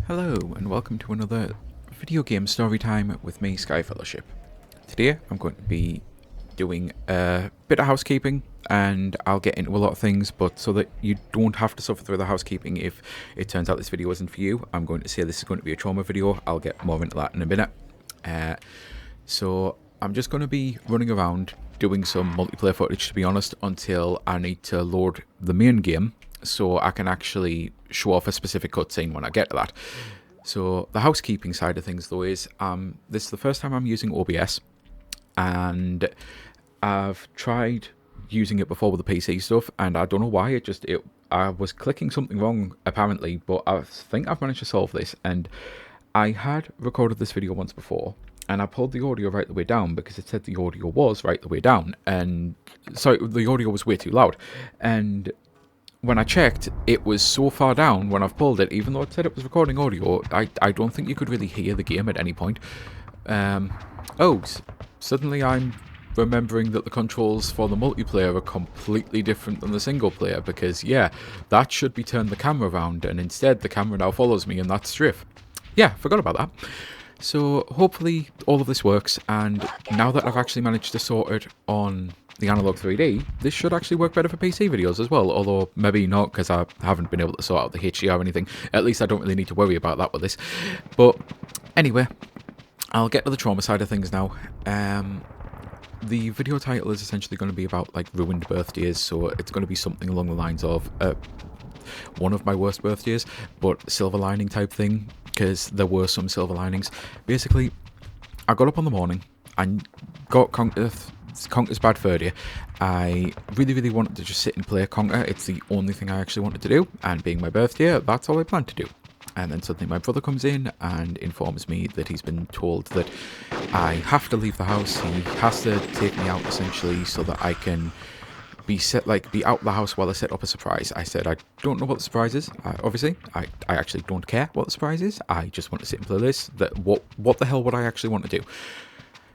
Hello and welcome to another video game story time with me, Sky Fellowship. Today I'm going to be doing a bit of housekeeping and I'll get into a lot of things, but so that you don't have to suffer through the housekeeping if it turns out this video isn't for you, I'm going to say this is going to be a trauma video. I'll get more into that in a minute. So I'm just going to be running around doing some multiplayer footage, to be honest, until I need to load the main game so I can actually show off a specific cutscene when I get to that. So the housekeeping side of things though is this is the first time I'm using OBS, and I've tried using it before with the PC stuff and I don't know why I was clicking something wrong apparently, but I think I've managed to solve this. And I had recorded this video once before and I pulled the audio right the way down because it said the audio was right the way down, and sorry, the audio was way too loud, and when I checked, it was so far down when I've pulled it, even though it said it was recording audio, I don't think you could really hear the game at any point. Suddenly I'm remembering that the controls for the multiplayer are completely different than the single player, because yeah, that should be turn the camera around, and instead the camera now follows me and that's Striff. Yeah, forgot about that. So hopefully all of this works, and now that I've actually managed to sort it on the Analog 3D, this should actually work better for PC videos as well, although maybe not because I haven't been able to sort out the HDR or anything. At least I don't really need to worry about that with this. But anyway, I'll get to the trauma side of things now. The video title is essentially going to be about like ruined birthdays, so it's going to be something along the lines of one of my worst birthdays, but silver lining type thing, because there were some silver linings. Basically, I got up on the morning and got Conker's Bad Fur Day. I really wanted to just sit and play Conker. It's the only thing I actually wanted to do, and being my birthday, that's all I planned to do. And then suddenly my brother comes in and informs me that he's been told that I have to leave the house. He has to take me out essentially so that I can be out the house while I set up a surprise. I said I don't know what the surprise is. Obviously, I actually don't care what the surprise is. I just want to sit and play this. What the hell would I actually want to do?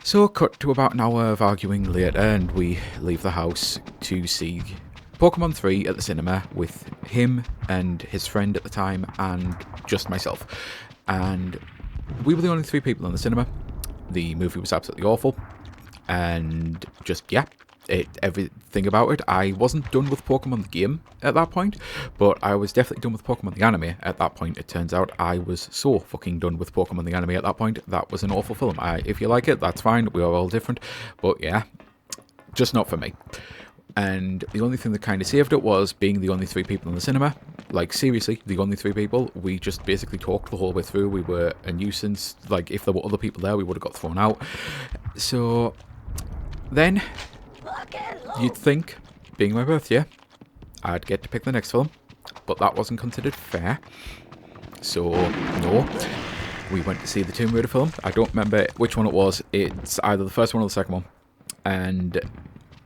So cut to about an hour of arguing later, and we leave the house to see Pokemon 3 at the cinema with him and his friend at the time and just myself. And we were the only three people in the cinema. The movie was absolutely awful, and just, yeah, everything about it. I wasn't done with Pokemon the game at that point, but I was definitely done with Pokemon the anime at that point. It turns out I was so fucking done with Pokemon the anime at that point. That was an awful film. If you like it, that's fine. We are all different, but yeah, just not for me. And the only thing that kind of saved it was being the only three people in the cinema. Like, seriously, the only three people. We just basically talked the whole way through. We were a nuisance. Like, if there were other people there, we would have got thrown out. So then you'd think, being my birthday, I'd get to pick the next film, but that wasn't considered fair. So, no. We went to see the Tomb Raider film. I don't remember which one it was. It's either the first one or the second one. And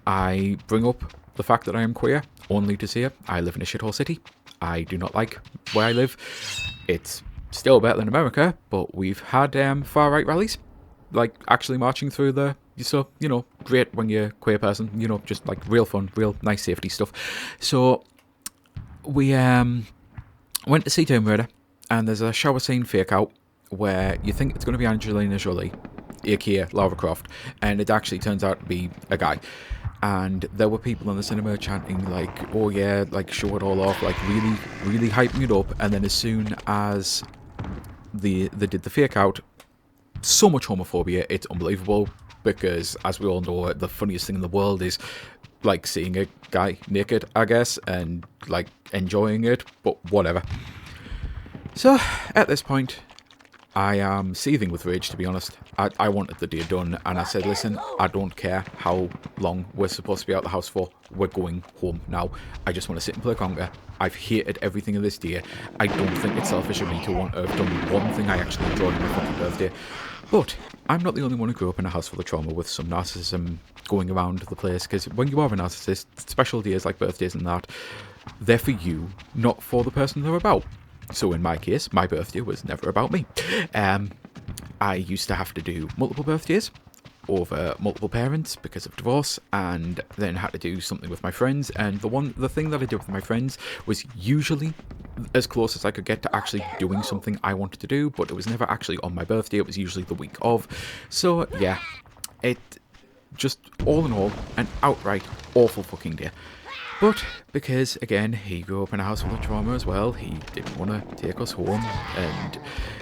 I bring up the fact that I am queer only to say I live in a shithole city. I do not like where I live. It's still better than America, but we've had far-right rallies, like actually marching through the... So, you know, great when you're a queer person, you know, just like real fun, real nice safety stuff. So we went to see Tomb Raider, and there's a shower scene fake out where you think it's going to be Angelina Jolie, aka Lara Croft, and it actually turns out to be a guy. And there were people in the cinema chanting like, oh yeah, like show it all off, like really hyping it up. And then as soon as they did the fake out, so much homophobia, it's unbelievable. Because, as we all know, the funniest thing in the world is, like, seeing a guy naked, I guess, and, like, enjoying it, but whatever. So, at this point, I am seething with rage, to be honest. I wanted the day done, and I said, listen, I don't care how long we're supposed to be out the house for. We're going home now. I just want to sit and play Conker. I've hated everything of this day. I don't think it's selfish of me to want to have done one thing I actually enjoyed on my fucking birthday. But I'm not the only one who grew up in a house full of trauma with some narcissism going around the place, because when you are a narcissist, special days like birthdays and that, they're for you, not for the person they're about. So in my case, my birthday was never about me. I used to have to do multiple birthdays over multiple parents because of divorce, and then had to do something with my friends. And the thing that I did with my friends was usually as close as I could get to actually doing something I wanted to do, but it was never actually on my birthday. It was usually the week of. So yeah, it just all in all an outright awful fucking day. But because, again, he grew up in a house full of trauma as well, he didn't want to take us home and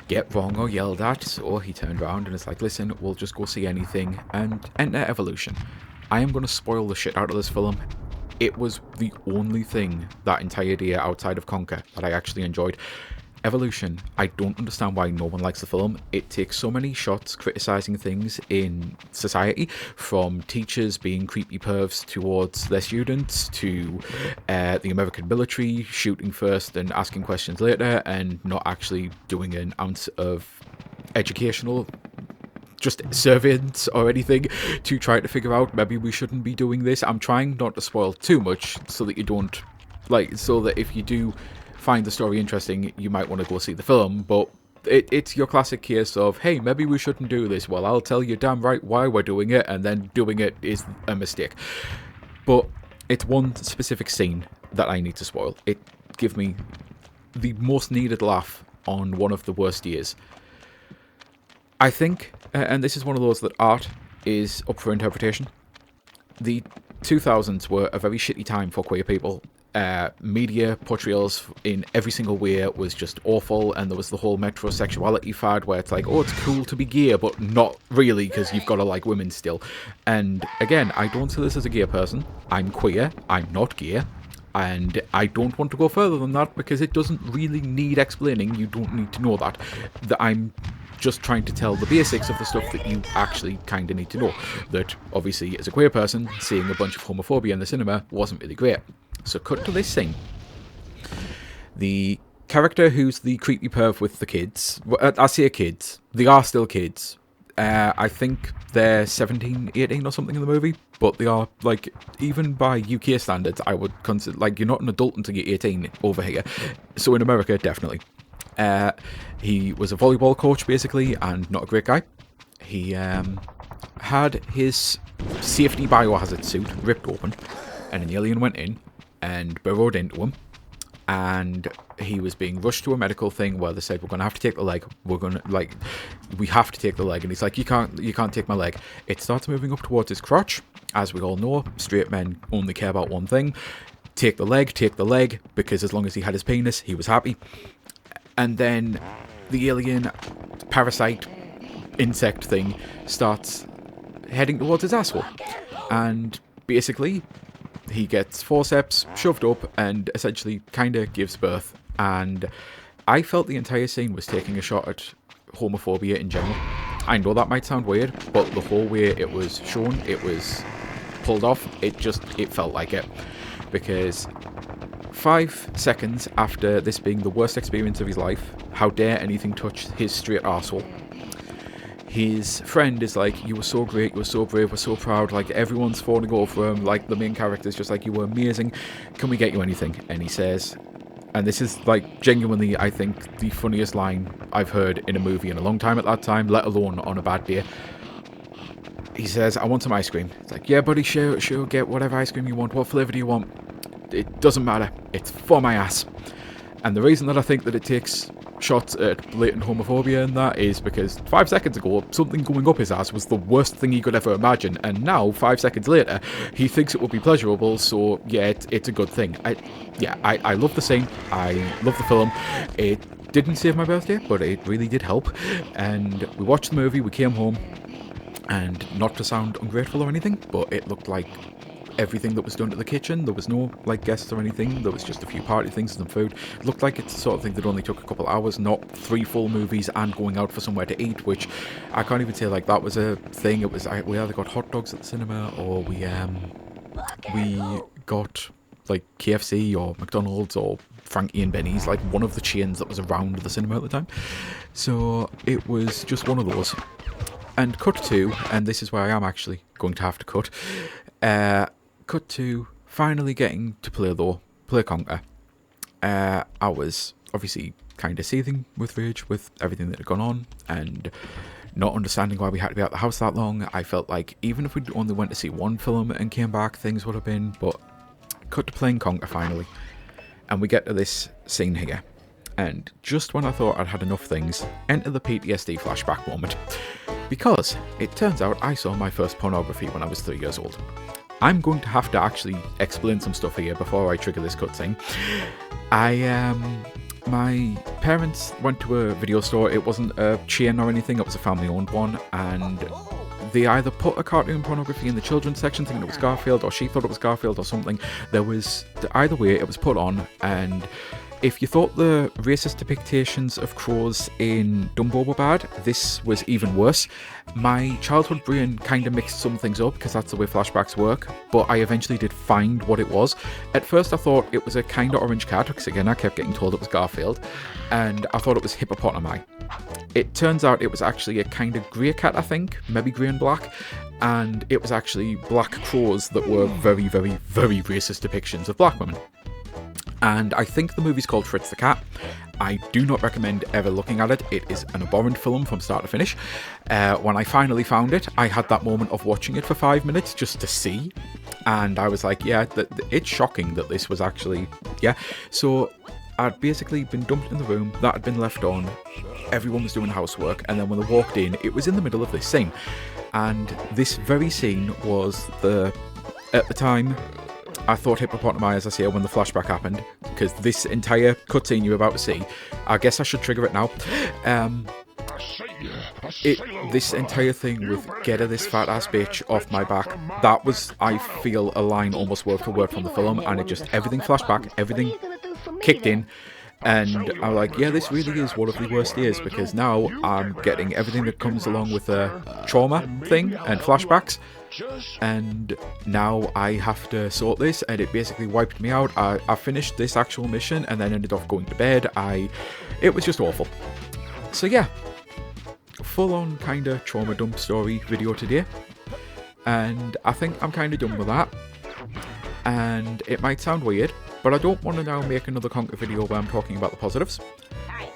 get wrong or yelled at, so he turned around and it's like, listen, we'll just go see anything and enter Evolution. I am going to spoil the shit out of this film. It was the only thing that entire day outside of Conker that I actually enjoyed. Evolution, I don't understand why no one likes the film. It takes so many shots criticising things in society, from teachers being creepy pervs towards their students, to the American military shooting first and asking questions later, and not actually doing an ounce of educational just surveillance or anything to try to figure out maybe we shouldn't be doing this. I'm trying not to spoil too much so that you don't, so that if you do find the story interesting, you might want to go see the film, but it's your classic case of, hey, maybe we shouldn't do this. Well, I'll tell you damn right why we're doing it, and then doing it is a mistake. But it's one specific scene that I need to spoil. It gave me the most needed laugh on one of the worst years. I think, and this is one of those that art is up for interpretation, the 2000s were a very shitty time for queer people. Media portrayals in every single way was just awful, and there was the whole metrosexuality fad where it's like, oh, it's cool to be gay, but not really, because you've got to like women still. And again, I don't see this as a gay person. I'm queer, I'm not gay, and I don't want to go further than that because it doesn't really need explaining. You don't need to know that. I'm just trying to tell the basics of the stuff that you actually kind of need to know. That obviously, as a queer person, seeing a bunch of homophobia in the cinema wasn't really great. So cut to this scene. The character who's the creepy perv with the kids, I say kids, they are still kids. I think they're 17, 18 or something in the movie, but they are, even by UK standards, I would consider, you're not an adult until you're 18 over here. So in America, definitely. He was a volleyball coach, basically, and not a great guy. He had his safety biohazard suit ripped open, and an alien went in and burrowed into him, and he was being rushed to a medical thing where they said, we're going to have to take the leg, we have to take the leg, and he's like, you can't take my leg. It starts moving up towards his crotch. As we all know, straight men only care about one thing: take the leg, because as long as he had his penis, he was happy. And then the alien parasite insect thing starts heading towards his asshole, and basically he gets forceps shoved up and essentially kind of gives birth. And I felt the entire scene was taking a shot at homophobia in general. I know that might sound weird, but the whole way it was shown, it was pulled off, it felt like it. Because 5 seconds after this being the worst experience of his life, how dare anything touch his straight arsehole, his friend is like, you were so great, you were so brave, we're so proud, everyone's fawning over him, the main character's just like, you were amazing, can we get you anything? And he says, and this is genuinely, I think, the funniest line I've heard in a movie in a long time at that time, let alone on a bad day. He says, I want some ice cream. It's like, yeah buddy, sure, get whatever ice cream you want. What flavour do you want? It doesn't matter, it's for my ass. And the reason that I think that it takes shots at blatant homophobia and that is because 5 seconds ago, something going up his ass was the worst thing he could ever imagine, and now 5 seconds later he thinks it would be pleasurable, so yeah, it's a good thing. I love the scene, I love the film. It didn't save my birthday, but it really did help. And we watched the movie, we came home, and not to sound ungrateful or anything, but it looked like everything that was done to the kitchen. There was no guests or anything, there was just a few party things and some food. It looked like it's the sort of thing that only took a couple hours, not 3 full movies and going out for somewhere to eat, which I can't even say that was a thing. It was, we either got hot dogs at the cinema, or we got KFC or McDonald's or Frankie and Benny's, one of the chains that was around the cinema at the time. So it was just one of those. And cut to, and this is where I am actually going to have to cut to finally getting to play Conker. I was obviously kind of seething with rage with everything that had gone on, and not understanding why we had to be out the house that long. I felt like even if we'd only went to see one film and came back, things would have been, but cut to playing Conker finally. And we get to this scene here. And just when I thought I'd had enough things, enter the PTSD flashback moment. Because it turns out I saw my first pornography when I was 3 years old. I'm going to have to actually explain some stuff here before I trigger this cutscene. My parents went to a video store. It wasn't a chain or anything, it was a family-owned one, and they either put a cartoon pornography in the children's section thinking it was Garfield, or she thought it was Garfield or something. Either way, it was put on, and if you thought the racist depictions of crows in Dumbo were bad, this was even worse. My childhood brain kind of mixed some things up, because that's the way flashbacks work, but I eventually did find what it was. At first I thought it was a kind of orange cat, because again I kept getting told it was Garfield, and I thought it was hippopotami. It turns out it was actually a kind of grey cat, I think, maybe grey and black, and it was actually black crows that were very, very, very racist depictions of black women. And I think the movie's called Fritz the Cat. I do not recommend ever looking at it. It is an abhorrent film from start to finish. When I finally found it, I had that moment of watching it for 5 minutes just to see. And I was like, yeah, it's shocking that this was actually, yeah. So I'd basically been dumped in the room, that had been left on, everyone was doing housework, and then when they walked in, it was in the middle of this scene. And this very scene was at the time, I thought hippopotami, as I say, when the flashback happened, because this entire cutscene you're about to see, I guess I should trigger it now. This entire thing with "get her this fat ass bitch off my back," that was, I feel, a line almost word for word from the film, and it just, everything flashed back, everything kicked in, and I'm like, yeah, this really is one of the worst years, because now I'm getting everything that comes along with the trauma thing and flashbacks. And now I have to sort this, and it basically wiped me out. I finished this actual mission and then ended up going to bed. It was just awful. So yeah, full on kind of trauma dump story video today, and I think I'm kind of done with that. And it might sound weird, but I don't want to now make another Conker video where I'm talking about the positives.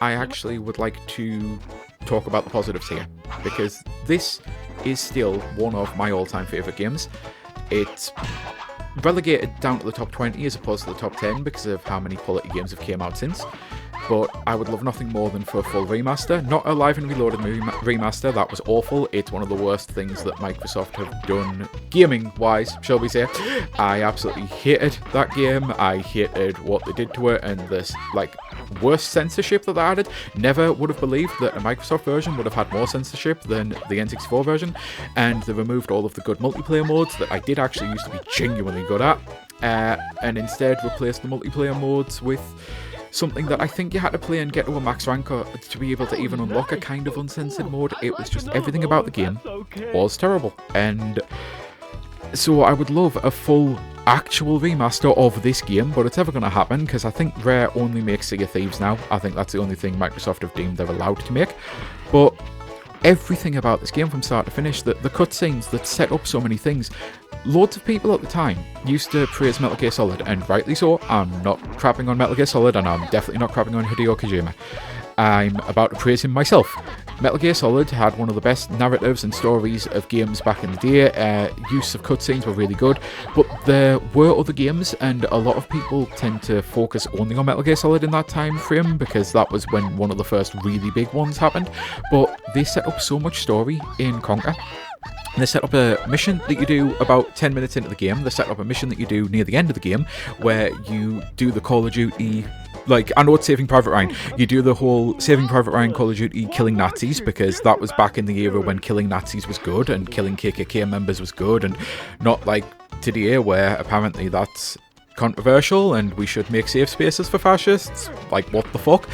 I actually would like to talk about the positives here, because this is still one of my all-time favourite games. It's relegated down to the top 20 as opposed to the top 10 because of how many quality games have came out since. But I would love nothing more than for a full remaster. Not a live and reloaded remaster, that was awful. It's one of the worst things that Microsoft have done gaming-wise, shall we say. I absolutely hated that game. I hated what they did to it, and this, worst censorship that they added. Never would have believed that a Microsoft version would have had more censorship than the N64 version, and they removed all of the good multiplayer modes that I did actually used to be genuinely good at, and instead replaced the multiplayer modes with something that I think you had to play and get to a max rank to be able to even unlock a kind of uncensored mode. It was just, everything about the game was terrible, and so I would love a full actual remaster of this game, but it's never going to happen because I think Rare only makes Sea of Thieves now. I think that's the only thing Microsoft have deemed they're allowed to make. But everything about this game from start to finish, the cutscenes that set up so many things, loads of people at the time used to praise Metal Gear Solid, and rightly so. I'm not crapping on Metal Gear Solid, and I'm definitely not crapping on Hideo Kojima. I'm about to praise him myself. Metal Gear Solid had one of the best narratives and stories of games back in the day. Use of cutscenes were really good, but there were other games, and a lot of people tend to focus only on Metal Gear Solid in that time frame because that was when one of the first really big ones happened. But they set up so much story in Conker. They set up a mission that you do about 10 minutes into the game. They set up a mission that you do near the end of the game where you do the Call of Duty, I know it's Saving Private Ryan. You do the whole Saving Private Ryan Call of Duty killing Nazis, because that was back in the era when killing Nazis was good and killing KKK members was good, and not like today where apparently that's controversial and we should make safe spaces for fascists. Like, what the fuck?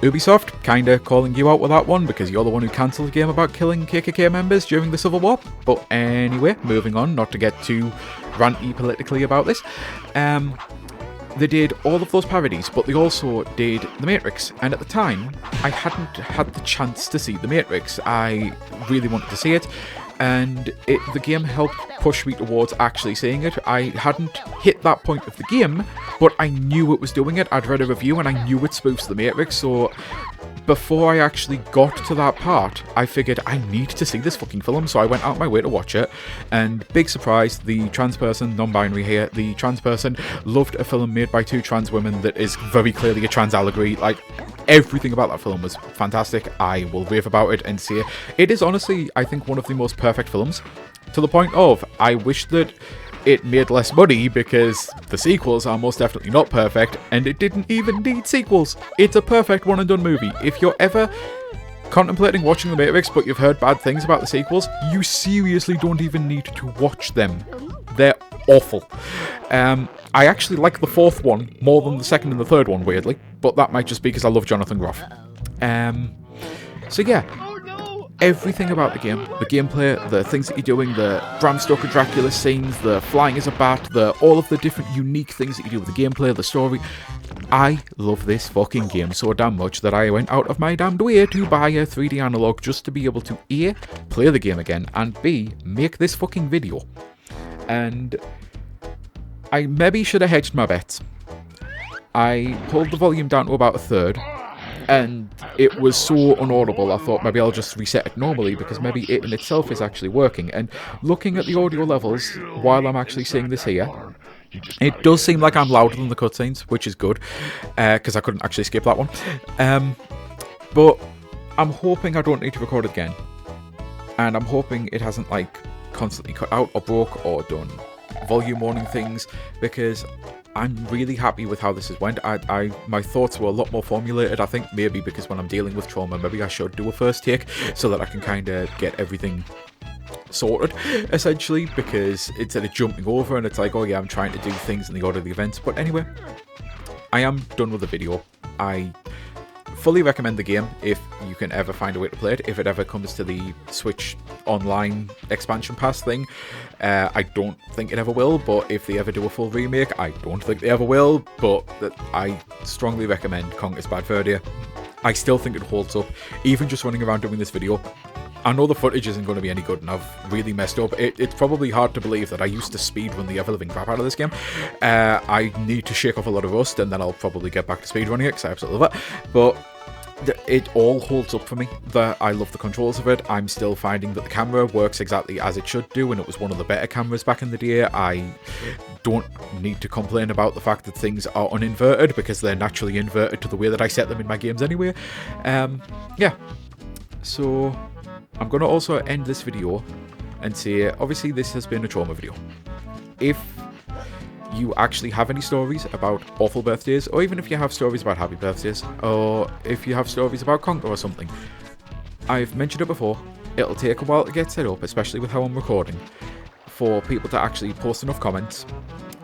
Ubisoft kinda calling you out with that one because you're the one who cancelled the game about killing KKK members during the Civil War. But anyway, moving on, not to get too ranty politically about this. They did all of those parodies, but they also did The Matrix, and at the time, I hadn't had the chance to see The Matrix. I really wanted to see it, and the game helped push me towards actually seeing it. I hadn't hit that point of the game, but I knew it was doing it. I'd read a review, and I knew it spoofs The Matrix, so before I actually got to that part, I figured I need to see this fucking film, so I went out my way to watch it, and big surprise, the trans person, non-binary here, the trans person loved a film made by two trans women that is very clearly a trans allegory. Like, everything about that film was fantastic. I will rave about it and see it. It is honestly, I think, one of the most perfect films, to the point of, I wish that it made less money because the sequels are most definitely not perfect, and it didn't even need sequels. It's a perfect one and done movie. If you're ever contemplating watching The Matrix but you've heard bad things about the sequels, you seriously don't even need to watch them. They're awful. I actually like the fourth one more than the second and the third one, weirdly, but that might just be because I love Jonathan Groff. So yeah, everything about the game, the gameplay, the things that you're doing, the Bram Stoker Dracula scenes, the flying as a bat, all of the different unique things that you do with the gameplay, the story. I love this fucking game so damn much that I went out of my damned way to buy a 3D analog just to be able to A, play the game again, and B, make this fucking video. And I maybe should have hedged my bets. I pulled the volume down to about a third, and it was so unaudible, I thought maybe I'll just reset it normally, because maybe it in itself is actually working. And looking at the audio levels while I'm actually seeing this here, it does seem like I'm louder than the cutscenes, which is good, because I couldn't actually skip that one. But I'm hoping I don't need to record it again, and I'm hoping it hasn't like constantly cut out or broke or done volume warning things, because I'm really happy with how this has went. My thoughts were a lot more formulated. I think maybe because when I'm dealing with trauma, maybe I should do a first take so that I can kind of get everything sorted, essentially, because instead of jumping over and it's like, oh yeah, I'm trying to do things in the order of the events. But anyway, I am done with the video. I fully recommend the game if you can ever find a way to play it, if it ever comes to the Switch Online expansion pass thing. I don't think it ever will, but if they ever do a full remake, I don't think they ever will, but I strongly recommend Conker's Bad Fur Day. I still think it holds up, even just running around doing this video. I know the footage isn't going to be any good, and I've really messed up. It's probably hard to believe that I used to speedrun the ever-living crap out of this game. I need to shake off a lot of rust, and then I'll probably get back to speedrunning it, because I absolutely love it. But it all holds up for me. I love the controls of it. I'm still finding that the camera works exactly as it should do, and it was one of the better cameras back in the day. I don't need to complain about the fact that things are uninverted, because they're naturally inverted to the way that I set them in my games anyway. Yeah. So I'm going to also end this video and say, obviously this has been a trauma video. If you actually have any stories about awful birthdays, or even if you have stories about happy birthdays, or if you have stories about Conker or something, I've mentioned it before, it'll take a while to get set up, especially with how I'm recording, for people to actually post enough comments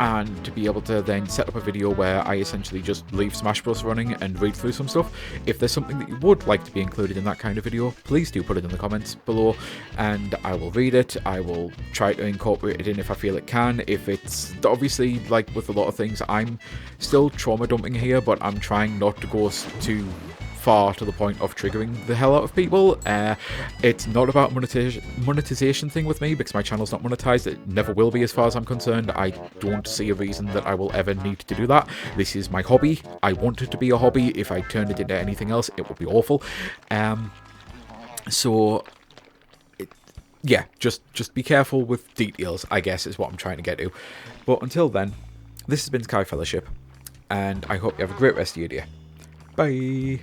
and to be able to then set up a video where I essentially just leave Smash Bros running and read through some stuff. If there's something that you would like to be included in that kind of video, please do put it in the comments below, and I will read it. I will try to incorporate it in if I feel it can. If it's, obviously, like with a lot of things, I'm still trauma dumping here, but I'm trying not to go too far to the point of triggering the hell out of people. It's not about monetization thing with me, because my channel's not monetized. It never will be as far as I'm concerned. I don't see a reason that I will ever need to do that. This is my hobby. I want it to be a hobby. If I turned it into anything else, it would be awful. Yeah, just be careful with details, I guess, is what I'm trying to get to. But until then, this has been Sky Fellowship, and I hope you have a great rest of your day. Bye!